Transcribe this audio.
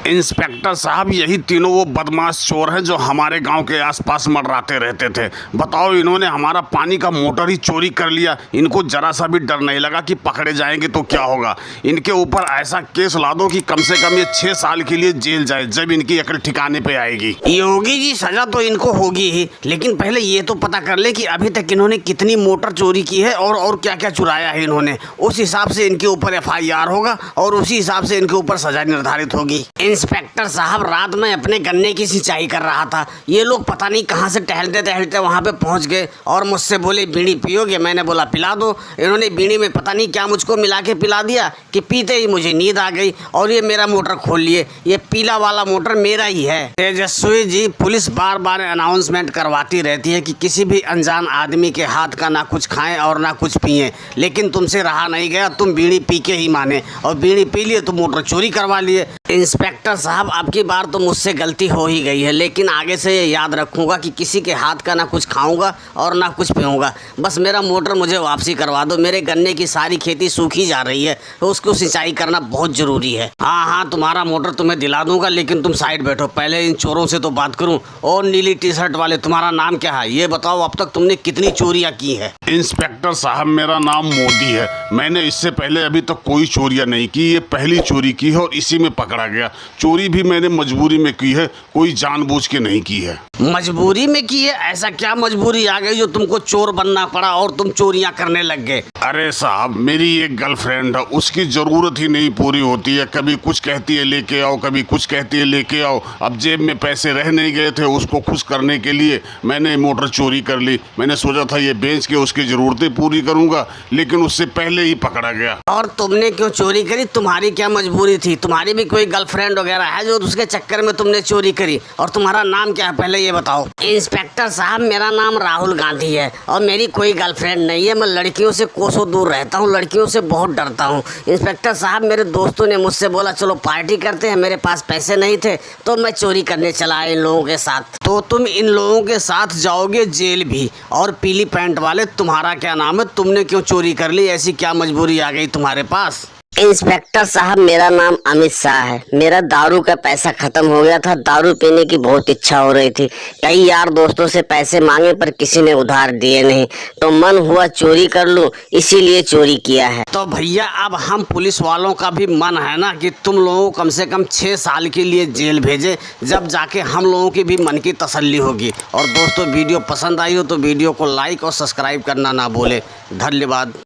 Inspector साहब, यही तीनों वो बदमाश चोर हैं जो हमारे गांव के आसपास मंडराते रहते थे। बताओ, इन्होंने हमारा पानी का मोटर ही चोरी कर लिया। इनको जरा सा भी डर नहीं लगा कि पकड़े जाएंगे तो क्या होगा। इनके ऊपर ऐसा केस ला दो कि कम से कम ये 6 साल के लिए जेल जाए, जब इनकी अकल ठिकाने पे आएगी। योगी जी, सजा तो इनको होगी ही, लेकिन पहले ये तो पता कर ले कि अभी तक इन्होंने कितनी मोटर चोरी की है और क्या क्या चुराया है इन्होंने। उस हिसाब से इनके ऊपर FIR होगा और उसी हिसाब से इनके ऊपर सजा निर्धारित होगी। इंस्पेक्टर साहब, रात में अपने गन्ने की सिंचाई कर रहा था। ये लोग पता नहीं कहाँ से टहलते टहलते वहाँ पे पहुँच गए और मुझसे बोले बीड़ी पियोगे? मैंने बोला पिला दो। इन्होंने बीड़ी में पता नहीं क्या मुझको मिला के पिला दिया कि पीते ही मुझे नींद आ गई और ये मेरा मोटर खोल लिए। ये पीला वाला मोटर मेरा ही है। तेजस्वी जी, पुलिस बार बार अनाउंसमेंट करवाती रहती है कि किसी भी अनजान आदमी के हाथ का ना कुछ खाएं और ना कुछ पिए, लेकिन तुमसे रहा नहीं गया। तुम बीड़ी पी के ही माने और बीड़ी पी लिए तो मोटर चोरी करवा लिए। इंस्पेक्टर साहब, अब की बार तो मुझसे गलती हो ही गई है, लेकिन आगे से ये याद रखूंगा कि किसी के हाथ का ना कुछ खाऊंगा और ना कुछ पीऊंगा। बस मेरा मोटर मुझे वापसी करवा दो। मेरे गन्ने की सारी खेती सूखी जा रही है तो उसको सिंचाई करना बहुत जरूरी है। हाँ, तुम्हारा मोटर तुम्हें दिला दूंगा, लेकिन तुम साइड बैठो, पहले इन चोरों से तो बात करूं। और नीली टी-शर्ट वाले, तुम्हारा नाम क्या है? ये बताओ, अब तक तुमने कितनी चोरियां की है? इंस्पेक्टर साहब, मेरा नाम मोदी है। मैंने इससे पहले अभी तक कोई चोरियां नहीं की। ये पहली चोरी की है और इसी में पकड़ा गया। चोरी भी मैंने मजबूरी में की है, कोई जानबूझ के नहीं की है। मजबूरी में की है? ऐसा क्या मजबूरी आ गई जो तुमको चोर बनना पड़ा और तुम चोरियां करने लग गए? अरे साहब, मेरी एक गर्लफ्रेंड है, उसकी ज़रूरत ही नहीं पूरी होती है। कभी कुछ कहती है लेके आओ, कभी कुछ कहती है लेके आओ। अब जेब में पैसे रह नहीं गए थे, उसको खुश करने के लिए मैंने मोटर चोरी कर ली। मैंने सोचा था ये बेच के उसकी ज़रूरतें पूरी करूँगा, लेकिन उससे पहले ही पकड़ा गया। और तुमने क्यों चोरी करी? तुम्हारी क्या मजबूरी थी? तुम्हारी भी कोई गर्लफ्रेंड वगैरह है जो उसके चक्कर में तुमने चोरी करी? और तुम्हारा नाम क्या है पहले ये बताओ। इंस्पेक्टर साहब, मेरा नाम राहुल गांधी है और मेरी कोई गर्लफ्रेंड नहीं है। मैं लड़कियों से कोसों दूर रहता हूँ, लड़कियों से बहुत डरता हूँ। इंस्पेक्टर साहब, मेरे दोस्तों ने मुझसे बोला चलो पार्टी करते हैं। मेरे पास पैसे नहीं थे तो मैं चोरी करने चला इन लोगों के साथ। तो तुम इन लोगों के साथ जाओगे जेल भी। और पीली पैंट वाले, तुम्हारा क्या नाम है? तुमने क्यों चोरी कर ली? ऐसी क्या मजबूरी आ गई तुम्हारे पास? इंस्पेक्टर साहब, मेरा नाम अमित शाह है। मेरा दारू का पैसा खत्म हो गया था। दारू पीने की बहुत इच्छा हो रही थी। कई यार दोस्तों से पैसे मांगे पर किसी ने उधार दिए नहीं, तो मन हुआ चोरी कर लूं, इसीलिए चोरी किया है। तो भैया, अब हम पुलिस वालों का भी मन है ना कि तुम लोगों को कम से कम 6 साल के लिए जेल भेजे, जब जाके हम लोगों की भी मन की तसल्ली होगी। और दोस्तों, वीडियो पसंद आई हो तो वीडियो को लाइक और सब्सक्राइब करना ना भूले। धन्यवाद।